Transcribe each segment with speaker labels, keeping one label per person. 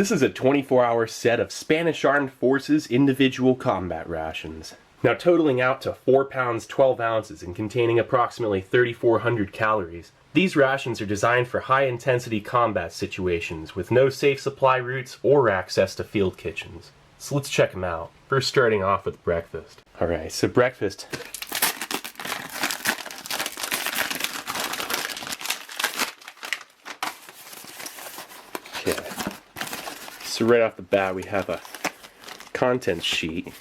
Speaker 1: This is a 24-hour set of Spanish Armed Forces individual combat rations. Now totaling out to 4 pounds 12 ounces and containing approximately 3,400 calories. These rations are designed for high-intensity combat situations with no safe supply routes or access to field kitchens. So let's check them out. First starting off with breakfast. Alright, so breakfast. Okay. So right off the bat we have a contents sheet.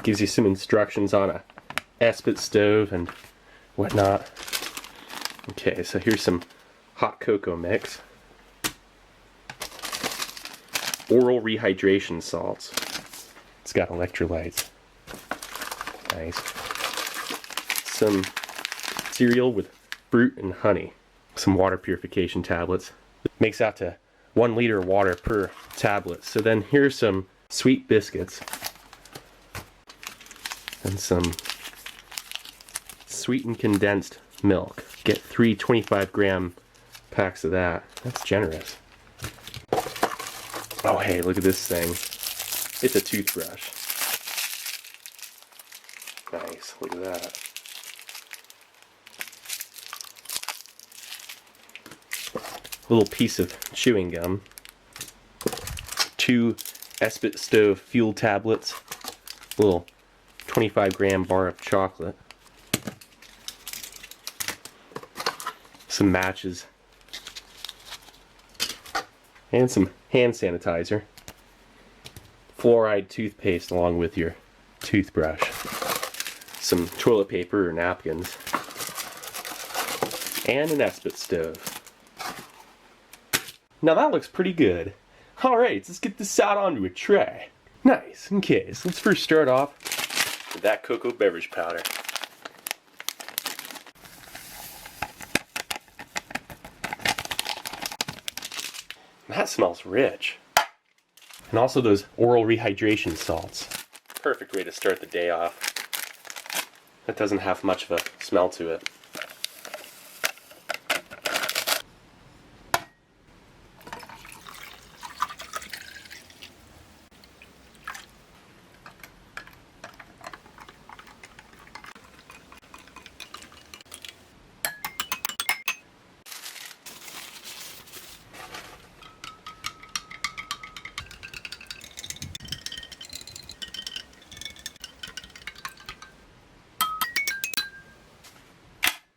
Speaker 1: Gives you some instructions on a Esbit stove and whatnot. Okay, so here's some hot cocoa mix. Oral rehydration salts. It's got electrolytes. Nice. Some cereal with fruit and honey. Some water purification tablets. It makes out to 1 liter of water per tablet. So then here's some sweet biscuits. And some sweetened condensed milk. Get 3 25-gram packs of that. That's generous. Oh hey, look at this thing. It's a toothbrush. Nice, look at that. A little piece of chewing gum. 2 Esbit stove fuel tablets. A little 25-gram bar of chocolate. Some matches. And some hand sanitizer. Fluoride toothpaste along with your toothbrush. Some toilet paper or napkins. And an Esbit stove. Now that looks pretty good. Alright, let's get this out onto a tray. Nice, okay, so let's first start off with that cocoa beverage powder. That smells rich. And also those oral rehydration salts. Perfect way to start the day off. That doesn't have much of a smell to it.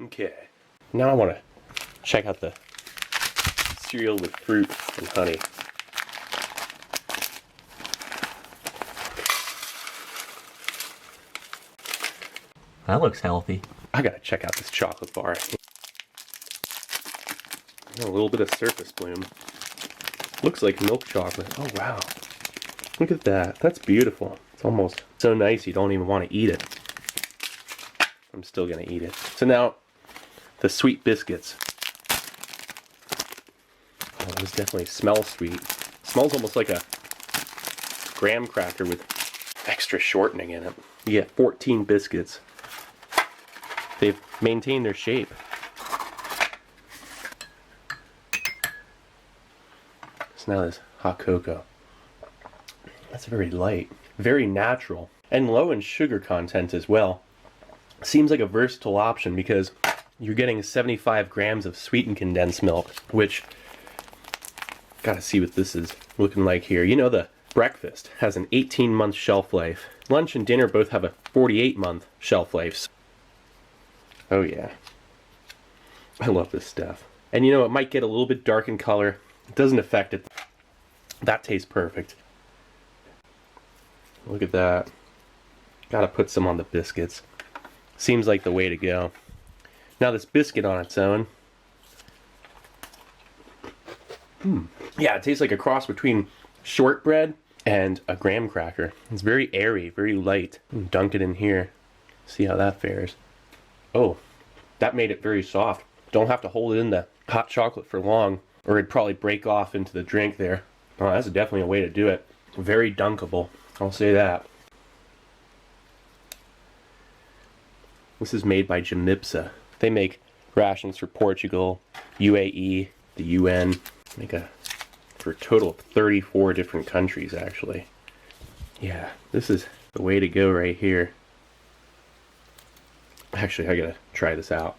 Speaker 1: Okay, now I want to check out the cereal with fruit and honey. That looks healthy. I gotta check out this chocolate bar. A little bit of surface bloom. Looks like milk chocolate. Oh wow. Look at that. That's beautiful. It's almost so nice you don't even want to eat it. I'm still gonna eat it. So now, the sweet biscuits. Oh, those definitely smell sweet. Smells almost like a graham cracker with extra shortening in it. You get 14 biscuits. They've maintained their shape. So now there's hot cocoa. That's very light, very natural, and low in sugar content as well. Seems like a versatile option because you're getting 75 grams of sweetened condensed milk, which, gotta see what this is looking like here. You know, the breakfast has an 18-month shelf life. Lunch and dinner both have a 48-month shelf life. Oh yeah. I love this stuff. And you know, it might get a little bit dark in color. It doesn't affect it. That tastes perfect. Look at that. Gotta put some on the biscuits. Seems like the way to go. Now this biscuit on its own. Yeah, it tastes like a cross between shortbread and a graham cracker. It's very airy, very light. Dunk it in here. See how that fares. Oh, that made it very soft. Don't have to hold it in the hot chocolate for long, or it'd probably break off into the drink there. Oh, that's definitely a way to do it. Very dunkable, I'll say that. This is made by Jamipsa. They make rations for Portugal, UAE, the UN. for a total of 34 different countries, actually. Yeah, this is the way to go right here. Actually, I gotta try this out.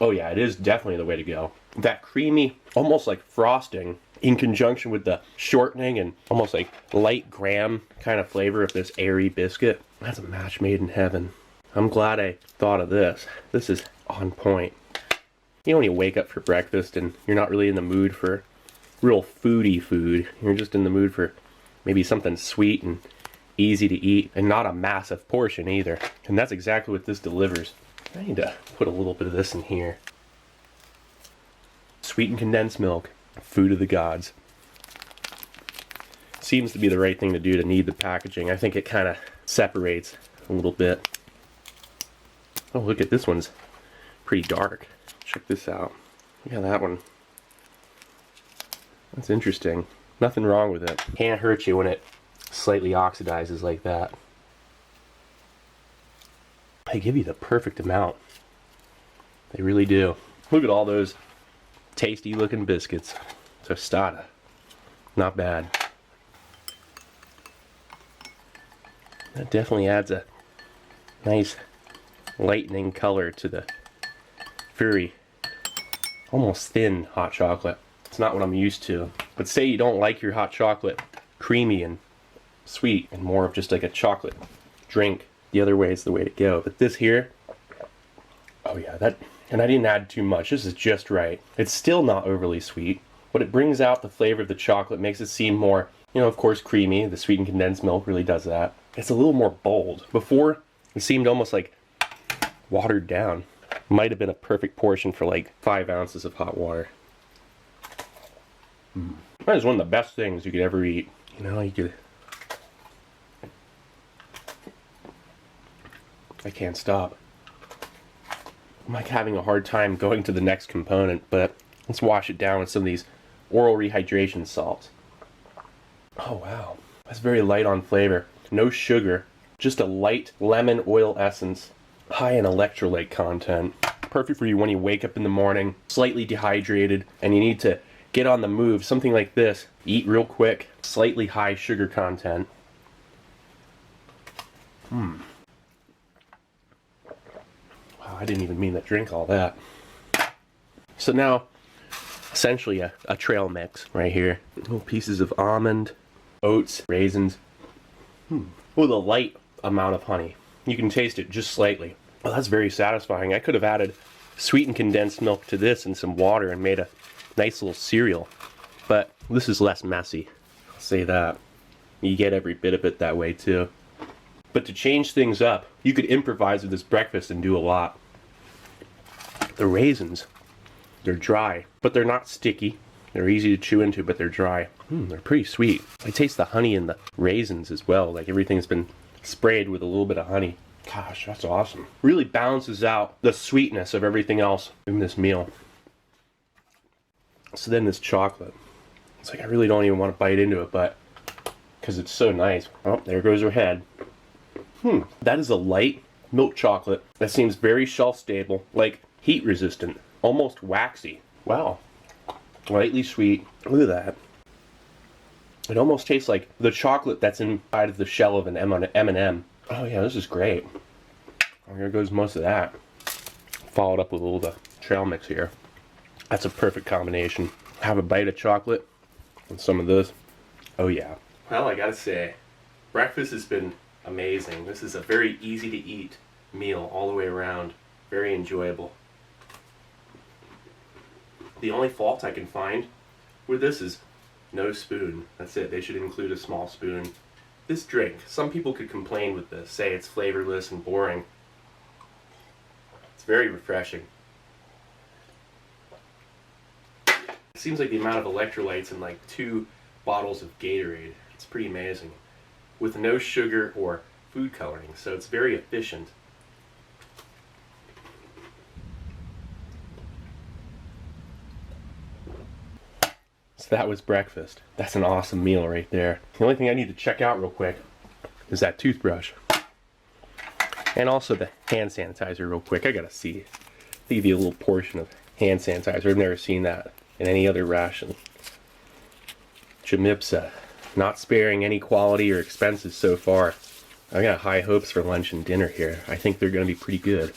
Speaker 1: Oh yeah, it is definitely the way to go. That creamy, almost like frosting, in conjunction with the shortening and almost like light graham kind of flavor of this airy biscuit. That's a match made in heaven. I'm glad I thought of this. This is on point. You know, when you wake up for breakfast and you're not really in the mood for real foodie food, you're just in the mood for maybe something sweet and easy to eat, and not a massive portion either. And that's exactly what this delivers. I need to put a little bit of this in here. Sweetened condensed milk, food of the gods. Seems to be the right thing to do to knead the packaging. I think it kind of separates a little bit. Oh, look at this one's pretty dark. Check this out. Look at that one. That's interesting. Nothing wrong with it. Can't hurt you when it slightly oxidizes like that. They give you the perfect amount. They really do. Look at all those tasty looking biscuits. Tostada. Not bad. That definitely adds a nice lightening color to the very almost thin hot chocolate. It's not what I'm used to. But say you don't like your hot chocolate creamy and sweet and more of just like a chocolate drink, the other way is the way to go. But this here, oh yeah, and I didn't add too much. This is just right. It's still not overly sweet, but it brings out the flavor of the chocolate, makes it seem more, you know, of course, creamy. The sweetened condensed milk really does that. It's a little more bold. Before, it seemed almost like watered down. Might have been a perfect portion for like 5 ounces of hot water. That is one of the best things you could ever eat. You know, you could... I can't stop. I'm like having a hard time going to the next component, but let's wash it down with some of these oral rehydration salts. Oh wow, that's very light on flavor. No sugar, just a light lemon oil essence, high in electrolyte content. Perfect for you when you wake up in the morning, slightly dehydrated, and you need to get on the move. Something like this, eat real quick, slightly high sugar content. Wow, I didn't even mean to drink all that. So now, essentially a trail mix right here. Little pieces of almond, oats, raisins, with a light amount of honey. You can taste it just slightly. Well, that's very satisfying. I could have added sweetened condensed milk to this and some water and made a nice little cereal. But this is less messy. I'll say that. You get every bit of it that way too. But to change things up, you could improvise with this breakfast and do a lot. The raisins, they're dry, but they're not sticky. They're easy to chew into, but they're dry. They're pretty sweet. I taste the honey in the raisins as well. Like everything's been sprayed with a little bit of honey. Gosh, that's awesome. Really balances out the sweetness of everything else in this meal. So then this chocolate. It's like I really don't even want to bite into it, but because it's so nice. Oh, there goes her head. That is a light milk chocolate that seems very shelf stable, like heat resistant, almost waxy. Wow. Lightly sweet. Look at that. It almost tastes like the chocolate that's inside of the shell of an M&M. Oh yeah, this is great. Oh, here goes most of that. Followed up with a little trail mix here. That's a perfect combination. Have a bite of chocolate and some of this. Oh yeah. Well, I gotta say, breakfast has been amazing. This is a very easy to eat meal all the way around. Very enjoyable. The only fault I can find with this is no spoon. That's it. They should include a small spoon. This drink, some people could complain with this, say it's flavorless and boring. It's very refreshing. It seems like the amount of electrolytes in like 2 bottles of Gatorade. It's pretty amazing. With no sugar or food coloring, so it's very efficient. So that was breakfast. That's an awesome meal right there. The only thing I need to check out real quick is that toothbrush. And also the hand sanitizer real quick. I gotta see. Give you a little portion of hand sanitizer. I've never seen that. in any other ration. Jamipsa, not sparing any quality or expenses so far. I got high hopes for lunch and dinner here. I think they're going to be pretty good. It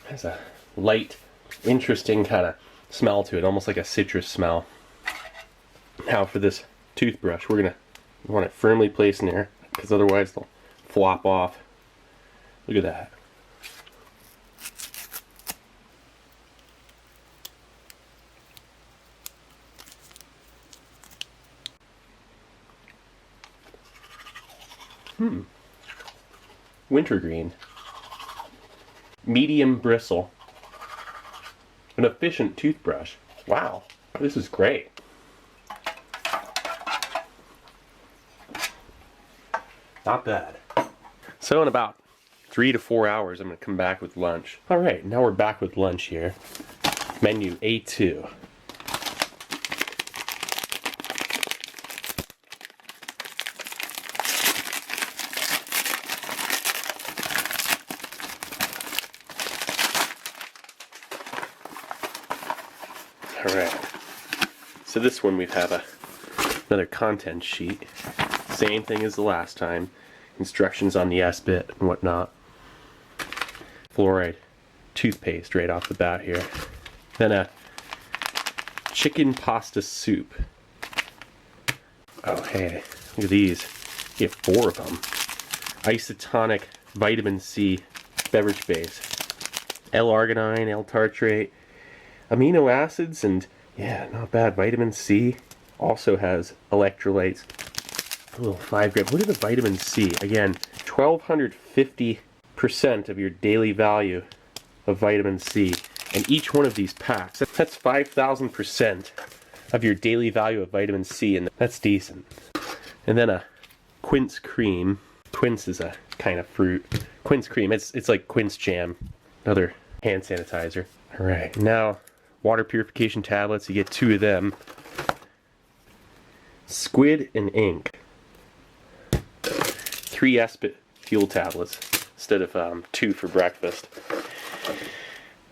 Speaker 1: has a light, interesting kind of smell to it, almost like a citrus smell. Now for this toothbrush, we want it firmly placed in there, because otherwise they'll flop off. Look at that. Wintergreen. Medium bristle. An efficient toothbrush. Wow, this is great. Not bad. So in about 3 to 4 hours, I'm going to come back with lunch. All right, now we're back with lunch here. Menu A2. All right. So this one we have another content sheet. Same thing as the last time. Instructions on the S-bit and whatnot. Fluoride toothpaste right off the bat here. Then a chicken pasta soup. Oh hey, look at these. You have 4 of them. Isotonic vitamin C beverage base. L-arginine, L-tartrate, amino acids, and yeah, not bad. Vitamin C also has electrolytes. A little 5 gram. Look at the vitamin C. Again, 1250% of your daily value of vitamin C. And each one of these packs, that's 5,000% of your daily value of vitamin C, and that's decent. And then a quince cream. Quince is a kind of fruit. Quince cream, it's like quince jam. Another hand sanitizer. Alright, now water purification tablets, you get 2 of them. Squid and ink. 3 S-bit fuel tablets instead of 2 for breakfast.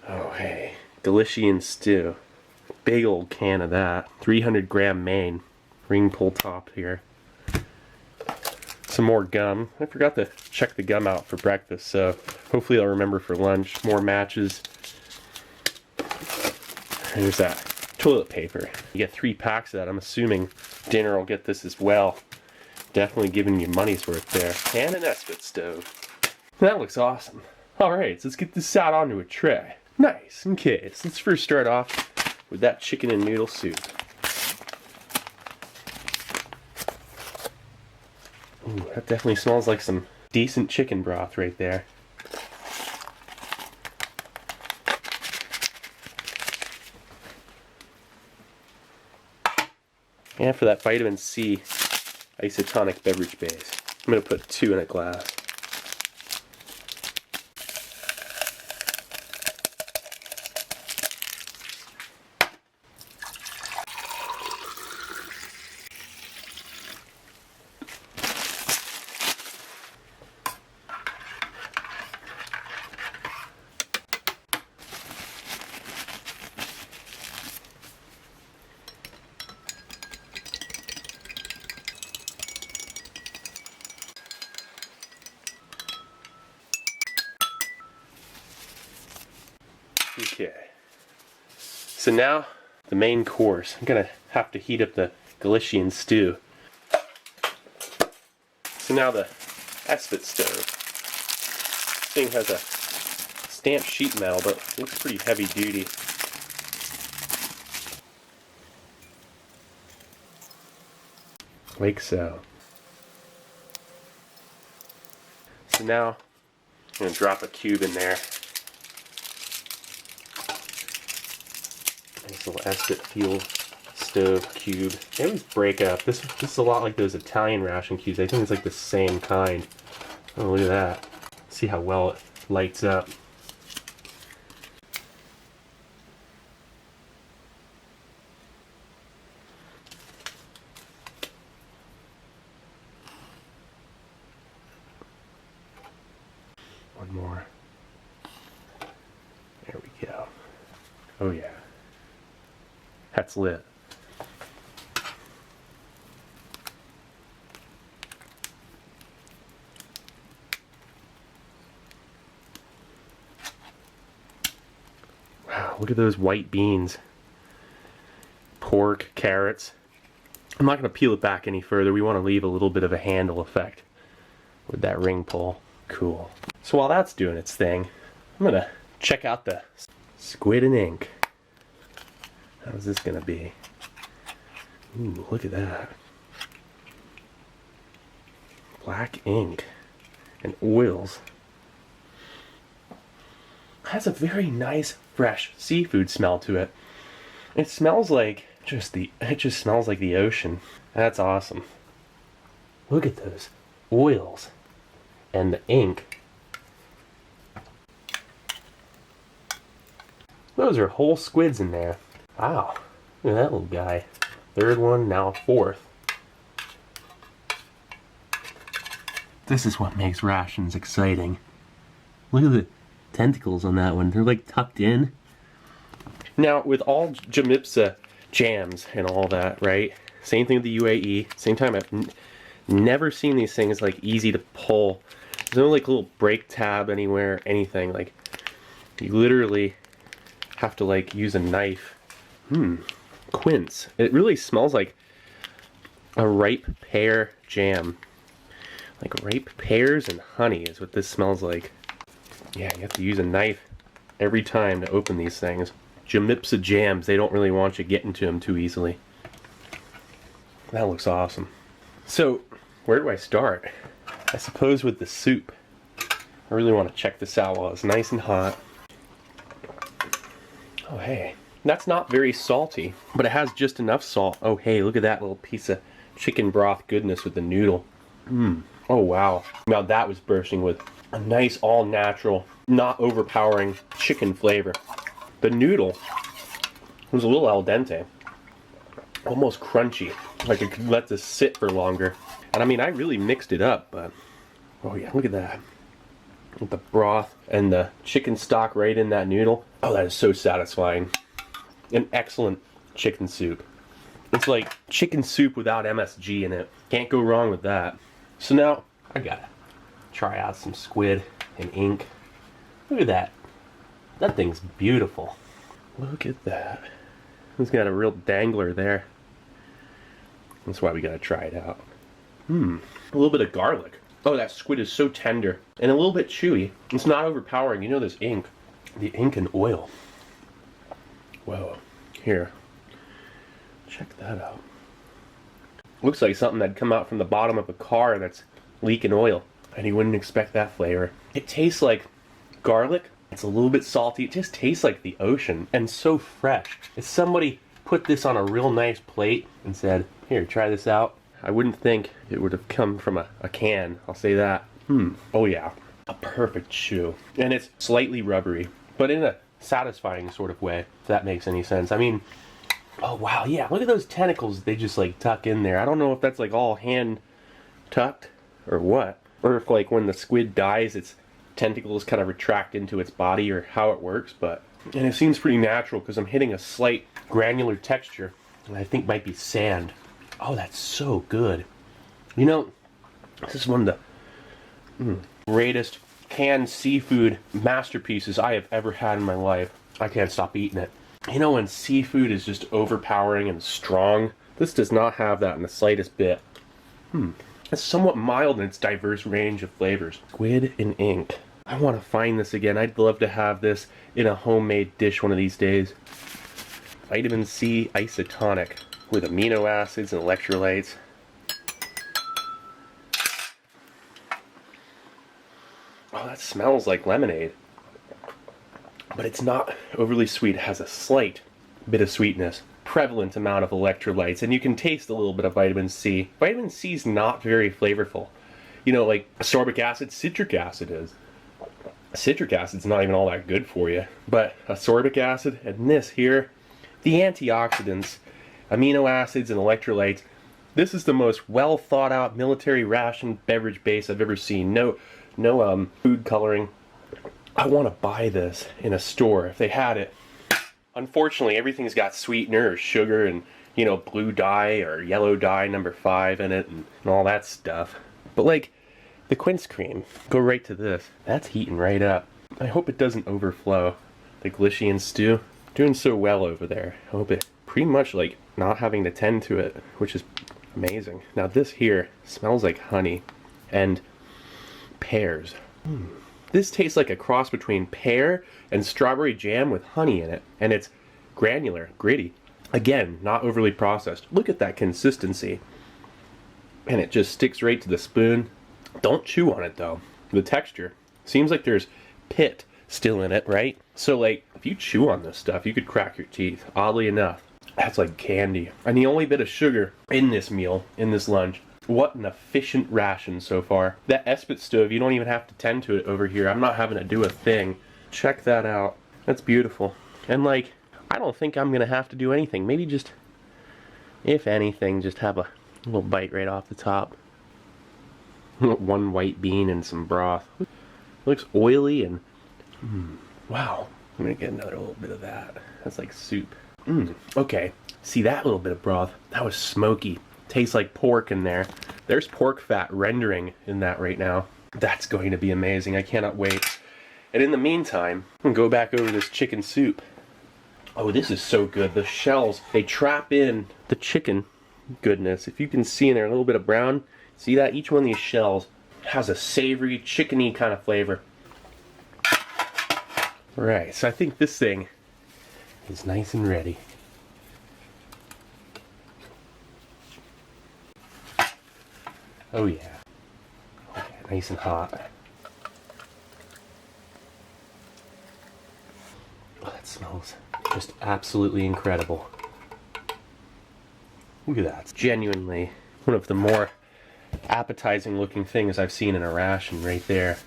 Speaker 1: Oh hey, Galician stew. Big old can of that. 300 gram main. Ring pull top here. Some more gum. I forgot to check the gum out for breakfast, so hopefully I'll remember for lunch. More matches. There's that toilet paper. You get 3 packs of that. I'm assuming dinner will get this as well. Definitely giving you money's worth there. And an S-bit stove. That looks awesome. Alright, so let's get this out onto a tray. Nice. Okay, so let's first start off with that chicken and noodle soup. Ooh, that definitely smells like some decent chicken broth right there. And for that vitamin C isotonic beverage base, I'm going to put 2 in a glass. Okay, so now the main course. I'm gonna have to heat up the Galician stew. So now the S-bit stove. This thing has a stamped sheet metal, but looks pretty heavy duty. Like so. So now I'm gonna drop a cube in there. Nice little S-bit fuel stove cube. They always break up. This is a lot like those Italian ration cubes. I think it's like the same kind. Oh, look at that. See how well it lights up. One more. There we go. Oh yeah. That's lit. look at those white beans. Pork, carrots. I'm not going to peel it back any further. We want to leave a little bit of a handle effect with that ring pull. Cool. So while that's doing its thing, I'm going to check out the squid and ink. How's this going to be? Ooh, look at that. Black ink and oils. Has a very nice, fresh seafood smell to it. It smells like it just smells like the ocean. That's awesome. Look at those oils and the ink. Those are whole squids in there. Wow. Look at that little guy. Third one, now fourth. This is what makes Rations exciting. Look at the tentacles on that one. They're like tucked in. Now, with all Jamipsa jams and all that, right? Same thing with the UAE. Same time, I've never seen these things like easy to pull. There's no like little brake tab anywhere, anything. Like, you literally have to like use a knife. Quince. It really smells like a ripe pear jam. Like ripe pears and honey is what this smells like. Yeah, you have to use a knife every time to open these things. Jamipsa jams, they don't really want you getting to them too easily. That looks awesome. So, where do I start? I suppose with the soup. I really want to check this out while it's nice and hot. Oh hey, that's not very salty, but it has just enough salt. Oh hey, look at that little piece of chicken broth goodness with the noodle. Oh wow. Now that was bursting with a nice all natural, not overpowering chicken flavor. The noodle was a little al dente, almost crunchy, like I could let this sit for longer. And I mean, I really mixed it up, but oh yeah, look at that. With the broth and the chicken stock right in that noodle. Oh, that is so satisfying. An excellent chicken soup. It's like chicken soup without MSG in it. Can't go wrong with that. So now, I gotta try out some squid and ink. Look at that. That thing's beautiful. Look at that. It's got a real dangler there. That's why we gotta try it out. A little bit of garlic. Oh, that squid is so tender and a little bit chewy. It's not overpowering. You know this ink. The ink and oil. Whoa. Here. Check that out. Looks like something that'd come out from the bottom of a car that's leaking oil. And you wouldn't expect that flavor. It tastes like garlic. It's a little bit salty. It just tastes like the ocean and so fresh. If somebody put this on a real nice plate and said, here, try this out, I wouldn't think it would have come from a can. I'll say that. Oh yeah. A perfect chew. And it's slightly rubbery, but in a satisfying sort of way, if that makes any sense. I mean, oh wow, yeah, look at those tentacles they just like tuck in there. I don't know if that's like all hand tucked or what. Or if like when the squid dies, its tentacles kind of retract into its body or how it works, but... And it seems pretty natural because I'm hitting a slight granular texture that I think might be sand. Oh, that's so good. You know, this is one of the greatest canned seafood masterpieces I have ever had in my life. I can't stop eating it. You know when seafood is just overpowering and strong? This does not have that in the slightest bit. It's somewhat mild in its diverse range of flavors. Squid and ink. I want to find this again. I'd love to have this in a homemade dish one of these days. Vitamin C Isotonic with amino acids and electrolytes. Oh, that smells like lemonade. But it's not overly sweet. It has a slight bit of sweetness. Prevalent amount of electrolytes. And you can taste a little bit of vitamin C. Vitamin C is not very flavorful. You know, like ascorbic acid, citric acid is. Citric acid's not even all that good for you. But ascorbic acid and this here, the antioxidants, amino acids, and electrolytes. This is the most well thought out military ration beverage base I've ever seen. No food coloring. I want to buy this in a store if they had it. Unfortunately, everything's got sweetener or sugar and, you know, blue dye or yellow dye number 5 in it and all that stuff. But like the quince cream, go right to this. That's heating right up. I hope it doesn't overflow. The Galician stew. Doing so well over there. I hope it pretty much like not having to tend to it, which is amazing. Now this here smells like honey and pears. This tastes like a cross between pear and strawberry jam with honey in it, and it's granular, gritty. Again, not overly processed. Look at that consistency. And it just sticks right to the spoon. Don't chew on it though. The texture seems like there's pit still in it, right? So like if you chew on this stuff, you could crack your teeth. Oddly enough, that's like candy. And the only bit of sugar in this meal, in this lunch, what an efficient ration so far. That Espit stove, you don't even have to tend to it over here. I'm not having to do a thing. Check that out. That's beautiful. And like, I don't think I'm gonna have to do anything. Maybe just, if anything, just have a little bite right off the top. One white bean and some broth. It looks oily and wow. I'm gonna get another little bit of that. That's like soup. Okay. See that little bit of broth? That was smoky. Tastes like pork in there. There's pork fat rendering in that right now. That's going to be amazing. I cannot wait. And in the meantime, I'm gonna go back over this chicken soup. Oh, this is so good. The shells, they trap in the chicken goodness. If you can see in there a little bit of brown, see that? Each one of these shells has a savory, chickeny kind of flavor. Alright, so I think this thing is nice and ready. Oh yeah. Okay, nice and hot. Oh, that smells just absolutely incredible. Look at that. It's genuinely one of the more appetizing looking things I've seen in a ration right there.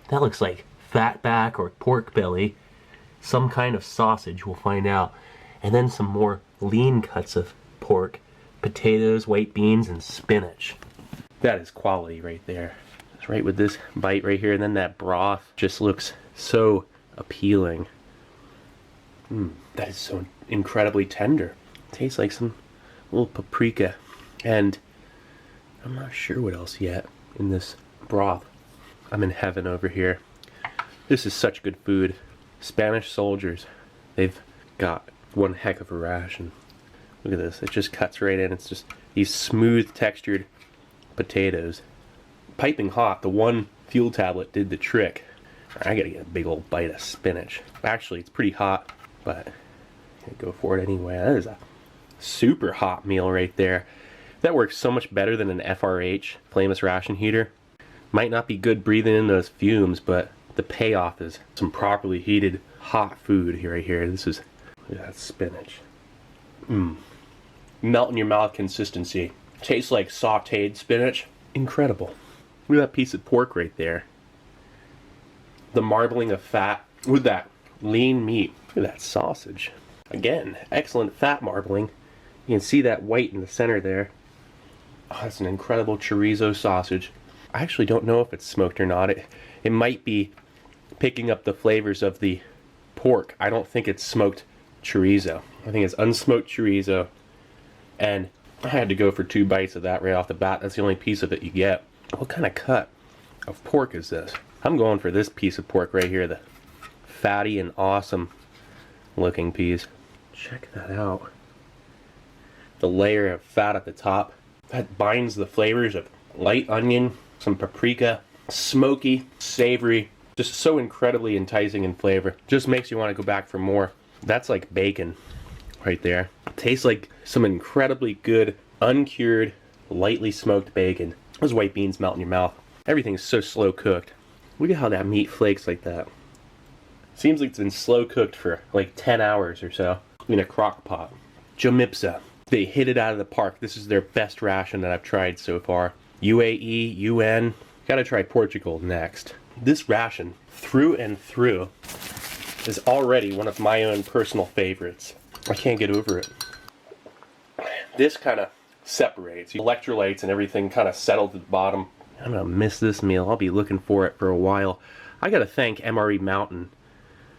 Speaker 1: That looks like fat back or pork belly. Some kind of sausage, we'll find out. And then some more lean cuts of pork, potatoes, white beans, and spinach. That is quality right there. It's right with this bite right here, and then that broth just looks so appealing. That is so incredibly tender. Tastes like some little paprika, and I'm not sure what else yet in this broth. I'm in heaven over here. This is such good food. Spanish soldiers, they've got one heck of a ration. Look at this, it just cuts right in. It's just these smooth textured potatoes. Piping hot, the one fuel tablet did the trick. I gotta get a big old bite of spinach. Actually, it's pretty hot, but I'm gonna go for it anyway. That is a super hot meal right there. That works so much better than an FRH, flameless ration heater. Might not be good breathing in those fumes, but the payoff is some properly heated hot food here, right here. This is, look at that spinach. Melt in your mouth consistency. Tastes like sauteed spinach. Incredible. Look at that piece of pork right there. The marbling of fat with that lean meat. Look at that sausage. Again, excellent fat marbling. You can see that white in the center there. Oh, that's an incredible chorizo sausage. I actually don't know if it's smoked or not. It might be picking up the flavors of the pork. I don't think it's smoked chorizo. I think it's unsmoked chorizo. And I had to go for 2 bites of that right off the bat. That's the only piece of it you get. What kind of cut of pork is this? I'm going for this piece of pork right here. The fatty and awesome looking piece. Check that out. The layer of fat at the top. That binds the flavors of light onion, some paprika, smoky, savory, just so incredibly enticing in flavor. Just makes you want to go back for more. That's like bacon right there. Tastes like some incredibly good, uncured, lightly smoked bacon. Those white beans melt in your mouth. Everything's so slow cooked. Look at how that meat flakes like that. Seems like it's been slow cooked for like 10 hours or so in a crock pot. Jomipsa. They hit it out of the park. This is their best ration that I've tried so far. UAE, UN. Gotta try Portugal next. This ration, through and through, is already one of my own personal favorites. I can't get over it. This kind of separates. Electrolytes and everything kind of settle to the bottom. I'm gonna miss this meal. I'll be looking for it for a while. I gotta thank MRE Mountain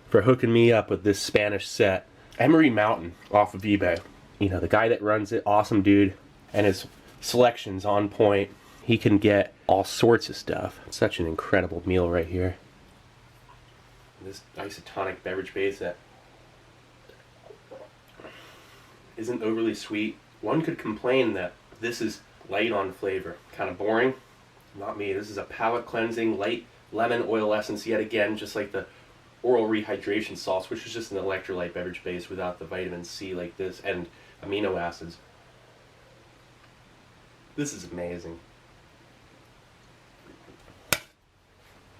Speaker 1: for hooking me up with this Spanish set. MRE Mountain off of eBay. You know, the guy that runs it, awesome dude, and his selection's on point. He can get all sorts of stuff. It's such an incredible meal right here. This isotonic beverage base that isn't overly sweet. One could complain that this is light on flavor. Kind of boring. Not me. This is a palate cleansing, light lemon oil essence yet again, just like the oral rehydration sauce, which is just an electrolyte beverage base without the vitamin C like this and amino acids. This is amazing.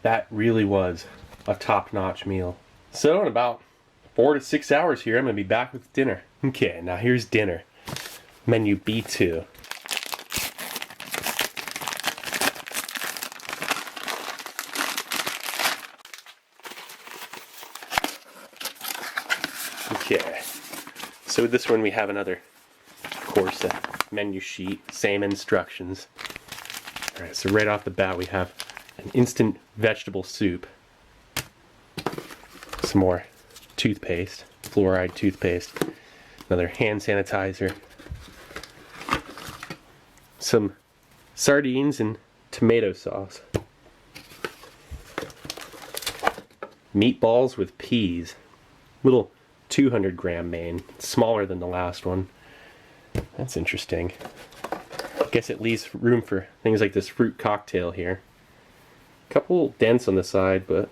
Speaker 1: That really was a top-notch meal. So in about 4 to 6 hours here, I'm going to be back with dinner. Okay, now here's dinner. Menu B2. Okay, so with this one we have another, of course, a menu sheet, same instructions. Alright, so right off the bat we have an instant vegetable soup, some more toothpaste, fluoride toothpaste, another hand sanitizer, some sardines and tomato sauce, meatballs with peas, little 200 gram main, smaller than the last one. That's interesting. I guess it leaves room for things like this fruit cocktail here. Couple dents on the side, but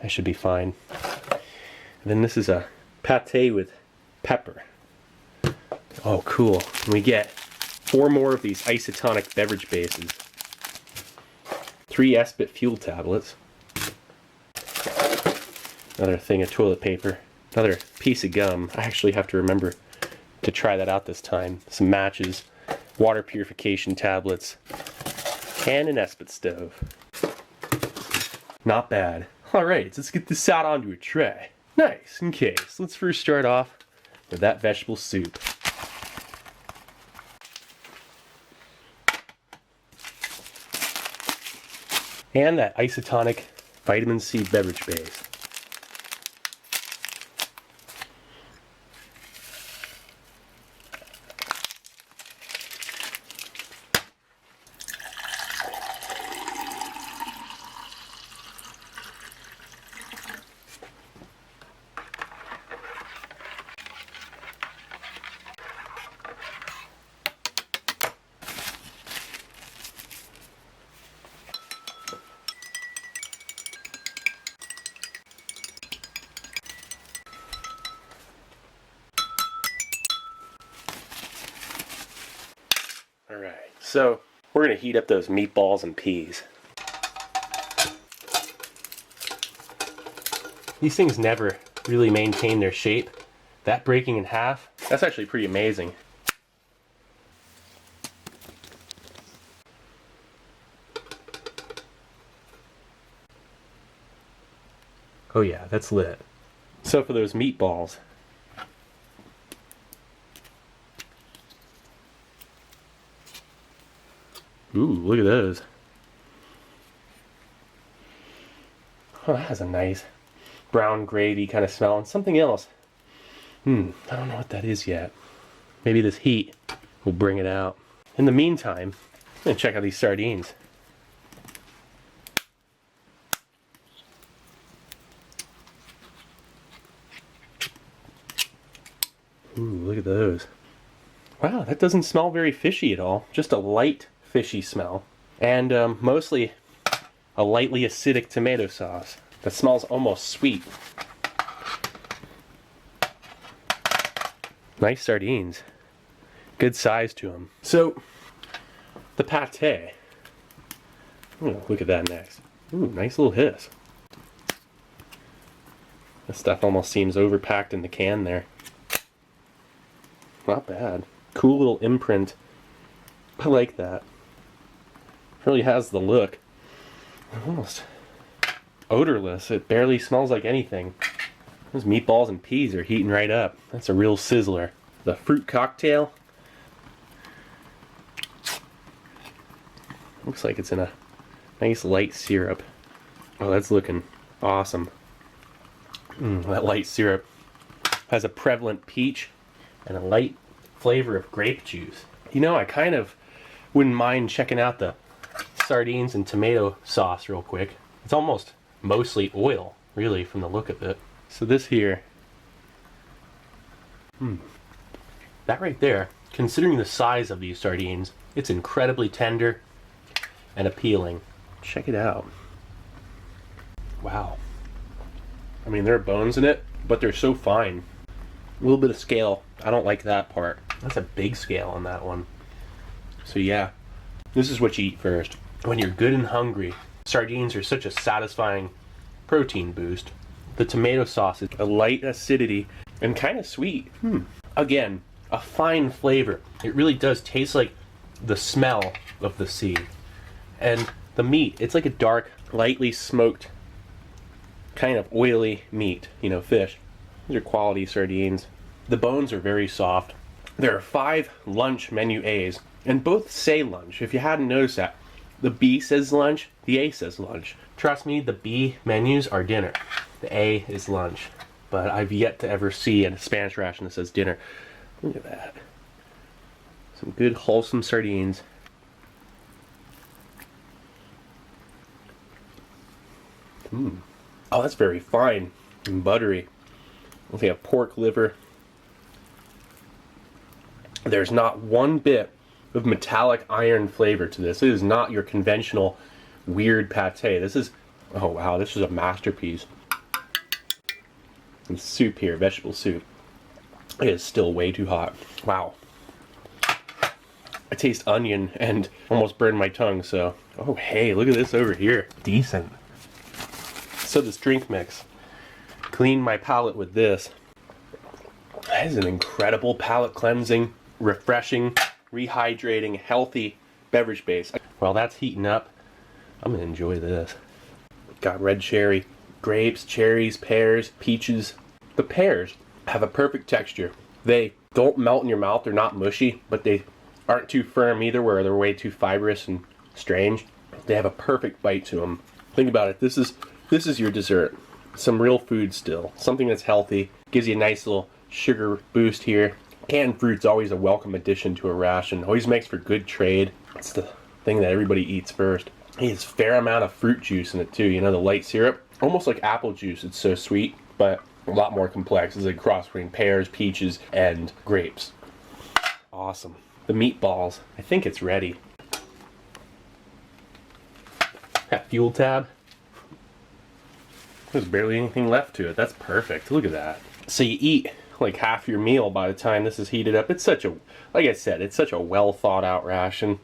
Speaker 1: I should be fine. And then this is a pate with pepper. Oh, cool. And we get 4 more of these isotonic beverage bases. 3 Espit fuel tablets. Another thing of toilet paper. Another piece of gum. I actually have to remember to try that out this time. Some matches, water purification tablets, and an Espit stove. Not bad. Alright, let's get this out onto a tray. Nice. Okay, so let's first start off with that vegetable soup. And that isotonic vitamin C beverage base. Alright, so we're going to heat up those meatballs and peas. These things never really maintain their shape. That breaking in half, that's actually pretty amazing. Oh yeah, that's lit. So for those meatballs, ooh, look at those. Oh, that has a nice brown gravy kind of smell. And something else. I don't know what that is yet. Maybe this heat will bring it out. In the meantime, I'm going to check out these sardines. Ooh, look at those. Wow, that doesn't smell very fishy at all. Just a light fishy smell. And mostly a lightly acidic tomato sauce that smells almost sweet. Nice sardines. Good size to them. So, the pate. Ooh, look at that next. Ooh, nice little hiss. This stuff almost seems overpacked in the can there. Not bad. Cool little imprint. I like that. Really has the look. Almost odorless. It barely smells like anything. Those meatballs and peas are heating right up. That's a real sizzler. The fruit cocktail. Looks like it's in a nice light syrup. Oh, that's looking awesome. That light syrup has a prevalent peach and a light flavor of grape juice. You know, I kind of wouldn't mind checking out the sardines and tomato sauce real quick. It's almost mostly oil, really, from the look of it. So this here, That right there, considering the size of these sardines, it's incredibly tender and appealing. Check it out. Wow. I mean, there are bones in it, but they're so fine. A little bit of scale. I don't like that part. That's a big scale on that one. So yeah, this is what you eat first. When you're good and hungry, sardines are such a satisfying protein boost. The tomato sauce is a light acidity and kind of sweet. Again, a fine flavor. It really does taste like the smell of the sea. And the meat, it's like a dark, lightly smoked, kind of oily meat, you know, fish. These are quality sardines. The bones are very soft. There are 5 lunch menu A's, and both say lunch. If you hadn't noticed that, the B says lunch, the A says lunch. Trust me, the B menus are dinner. The A is lunch. But I've yet to ever see a Spanish ration that says dinner. Look at that. Some good wholesome sardines. Oh, that's very fine and buttery. They have pork liver. There's not one bit of metallic iron flavor to this. It is not your conventional weird pate. This is, oh wow, this is a masterpiece. And soup here, vegetable soup. It is still way too hot. Wow. I taste onion and almost burned my tongue, so. Oh hey, look at this over here. Decent. So this drink mix. Clean my palate with this. That is an incredible palate cleansing, refreshing, rehydrating, healthy beverage base. While that's heating up, I'm gonna enjoy this. Got red cherry, grapes, cherries, pears, peaches. The pears have a perfect texture. They don't melt in your mouth, they're not mushy, but they aren't too firm either where they're way too fibrous and strange. They have a perfect bite to them. Think about it, this is your dessert. Some real food still, something that's healthy, gives you a nice little sugar boost here. Canned fruit's always a welcome addition to a ration, always makes for good trade. It's the thing that everybody eats first. It has a fair amount of fruit juice in it too, you know, the light syrup. Almost like apple juice, it's so sweet, but a lot more complex. It's a cross between pears, peaches, and grapes. Awesome. The meatballs, I think it's ready. That fuel tab. There's barely anything left to it. That's perfect. Look at that. So you eat like half your meal by the time this is heated up. It's such a, like I said, it's such a well thought out ration.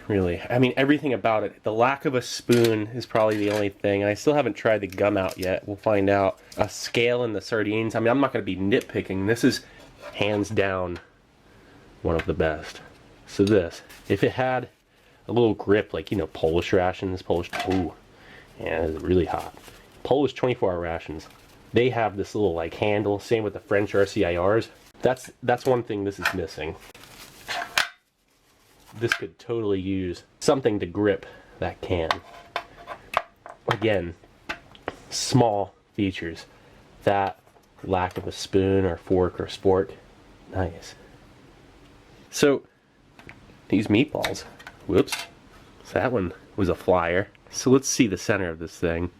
Speaker 1: Really. I mean, everything about it. The lack of a spoon is probably the only thing. And I still haven't tried the gum out yet. We'll find out. A scale in the sardines. I mean, I'm not going to be nitpicking. This is hands down one of the best. So this, if it had a little grip like, you know, Polish rations, ooh, yeah, it's really hot. Polish 24-hour rations, they have this little like handle. Same with the French RCIRs. That's one thing this is missing. This could totally use something to grip that can. Again, small features. That lack of a spoon or fork or spork, nice. So these meatballs, whoops, so that one was a flyer. So let's see the center of this thing.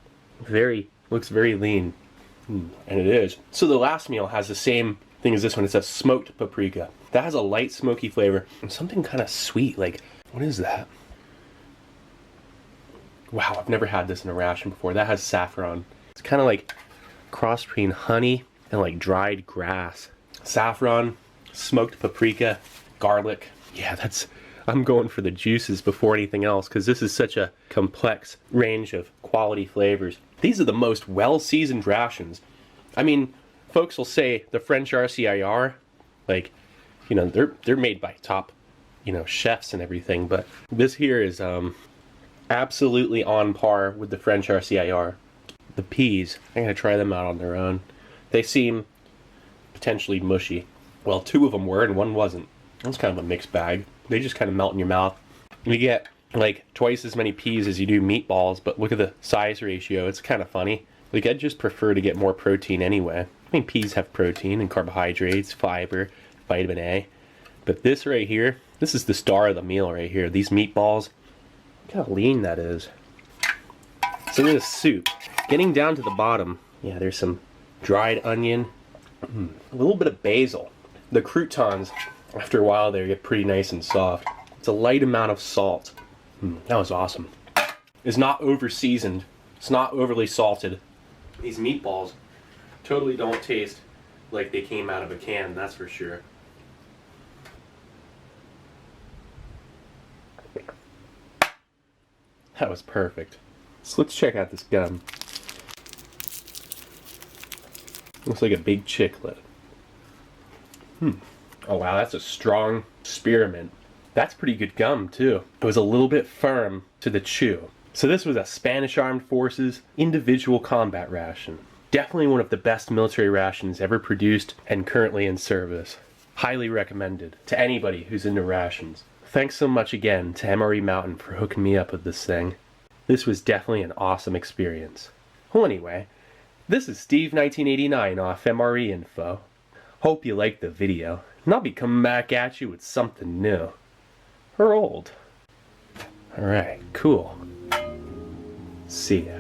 Speaker 1: Looks very lean, and it is. So the last meal has the same thing as this one. It's a smoked paprika. That has a light smoky flavor and something kind of sweet. Like, what is that? Wow, I've never had this in a ration before. That has saffron. It's kind of like a cross between honey and like dried grass. Saffron, smoked paprika, garlic. Yeah, I'm going for the juices before anything else because this is such a complex range of quality flavors. These are the most well-seasoned rations. I mean, folks will say the French RCIR, like, you know, they're made by top, you know, chefs and everything, but this here is absolutely on par with the French RCIR. The peas, I'm gonna try them out on their own. They seem potentially mushy. Well, 2 of them were and 1 wasn't. That's kind of a mixed bag. They just kind of melt in your mouth. You get like twice as many peas as you do meatballs, but look at the size ratio. It's kind of funny. Like, I'd just prefer to get more protein anyway. I mean, peas have protein and carbohydrates, fiber, vitamin A. But this right here, this is the star of the meal right here. These meatballs, look how lean that is. So this soup, getting down to the bottom, yeah, there's some dried onion, a little bit of basil. The croutons After a while, they get pretty nice and soft. It's a light amount of salt. That was awesome. It's not over seasoned. It's not overly salted. These meatballs totally don't taste like they came out of a can, that's for sure. That was perfect. So let's check out this gum. Looks like a big chiclet. Oh wow, that's a strong spearmint. That's pretty good gum too. It was a little bit firm to the chew. So this was a Spanish Armed Forces individual combat ration. Definitely one of the best military rations ever produced and currently in service. Highly recommended to anybody who's into rations. Thanks so much again to MRE Mountain for hooking me up with this thing. This was definitely an awesome experience. Well anyway, this is Steve 1989 off MRE Info. Hope you liked the video, and I'll be coming back at you with something new. Or old. Alright, cool. See ya.